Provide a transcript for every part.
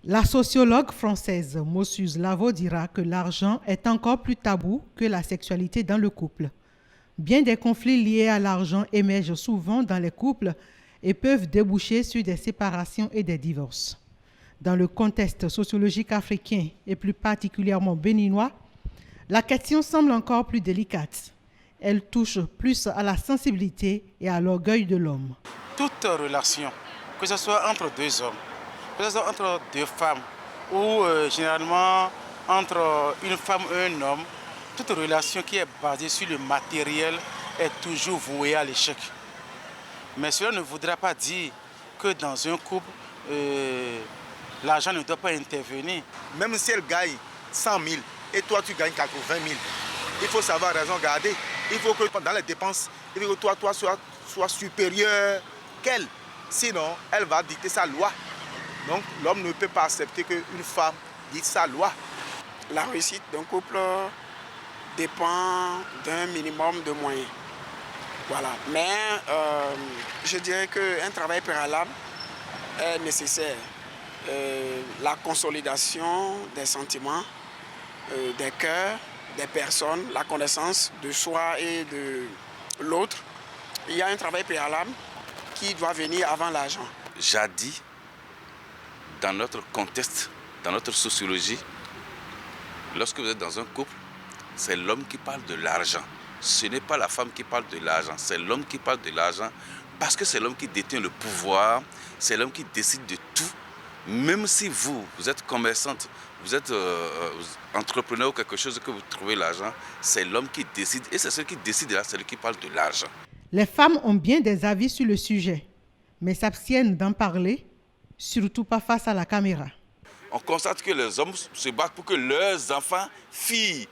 La sociologue française Mosuze Lavo dira que l'argent est encore plus tabou que la sexualité dans le couple. Bien des conflits liés à l'argent émergent souvent dans les couples et peuvent déboucher sur des séparations et des divorces. Dans le contexte sociologique africain et plus particulièrement béninois, la question semble encore plus délicate. Elle touche plus à la sensibilité et à l'orgueil de l'homme. Toute relation, que ce soit entre deux hommes, que ce soit entre deux femmes ou généralement entre une femme et un homme, toute relation qui est basée sur le matériel est toujours vouée à l'échec. Mais cela ne voudra pas dire que dans un couple, l'argent ne doit pas intervenir. Même si elle gagne 100 000 et toi tu gagnes 80 000, il faut savoir raison garder. Il faut que dans les dépenses, il faut que toi sois supérieur qu'elle. Sinon, elle va dicter sa loi. Donc l'homme ne peut pas accepter qu'une femme dicte sa loi. La réussite d'un couple dépend d'un minimum de moyens. Voilà. Mais je dirais qu'un travail préalable est nécessaire. La consolidation des sentiments, des cœurs, des personnes, la connaissance de soi et de l'autre. Il y a un travail préalable qui doit venir avant l'argent. Jadis, dans notre contexte, dans notre sociologie, lorsque vous êtes dans un couple, c'est l'homme qui parle de l'argent. Ce n'est pas la femme qui parle de l'argent, c'est l'homme qui parle de l'argent parce que c'est l'homme qui détient le pouvoir, c'est l'homme qui décide de tout. Même si vous êtes commerçante, vous êtes entrepreneur ou quelque chose que vous trouvez l'argent, c'est l'homme qui décide. Et c'est celui qui décide là, c'est lui qui parle de l'argent. Les femmes ont bien des avis sur le sujet, mais s'abstiennent d'en parler, surtout pas face à la caméra. On constate que les hommes se battent pour que leurs enfants, filles,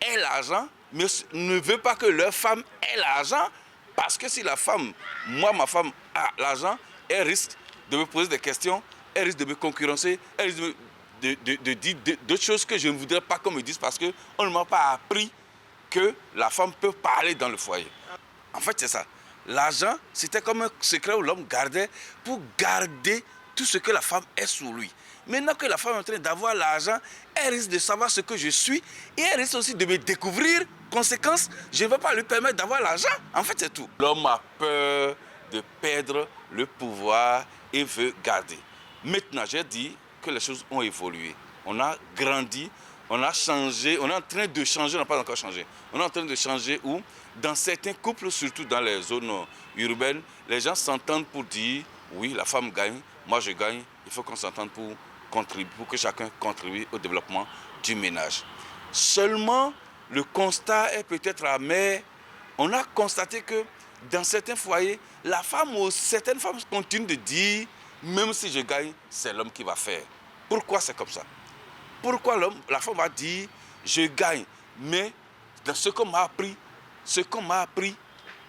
aient l'argent, mais ne veulent pas que leur femme ait l'argent, parce que si la femme, ma femme a l'argent, elle risque de me poser des questions, elle risque de me concurrencer, elle risque de dire d'autres choses que je ne voudrais pas qu'on me dise parce qu'on ne m'a pas appris que la femme peut parler dans le foyer. En fait, c'est ça. L'argent, c'était comme un secret où l'homme gardait pour garder tout ce que la femme est sur lui. Maintenant que la femme est en train d'avoir l'argent, elle risque de savoir ce que je suis et elle risque aussi de me découvrir. Conséquence, je ne vais pas lui permettre d'avoir l'argent. En fait, c'est tout. L'homme a peur de perdre le pouvoir et veut garder. Maintenant, j'ai dit que les choses ont évolué. On a grandi, on a changé, on est en train de changer, on n'a pas encore changé. On est en train de changer où, dans certains couples, surtout dans les zones urbaines, les gens s'entendent pour dire, oui, la femme gagne, moi je gagne, il faut qu'on s'entende pour contribuer, pour que chacun contribue au développement du ménage. Seulement, le constat est peut-être amer. On a constaté que dans certains foyers, la femme ou certaines femmes continuent de dire, même si je gagne, c'est l'homme qui va faire. Pourquoi c'est comme ça? Pourquoi la femme va dire, je gagne, mais dans ce qu'on m'a appris,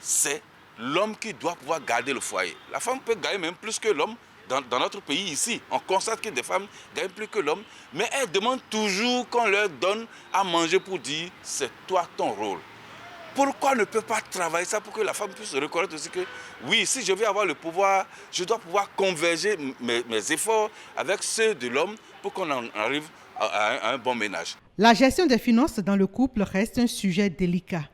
c'est l'homme qui doit pouvoir garder le foyer. La femme peut gagner même plus que l'homme. Dans notre pays ici, on constate que des femmes gagnent plus que l'homme, mais elles demandent toujours qu'on leur donne à manger pour dire, c'est toi ton rôle. Pourquoi ne peut pas travailler ça pour que la femme puisse reconnaître aussi que oui, si je veux avoir le pouvoir, je dois pouvoir converger mes efforts avec ceux de l'homme pour qu'on en arrive à un bon ménage. La gestion des finances dans le couple reste un sujet délicat.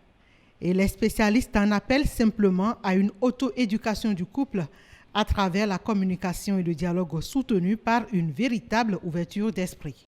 Et les spécialistes en appellent simplement à une auto-éducation du couple à travers la communication et le dialogue soutenu par une véritable ouverture d'esprit.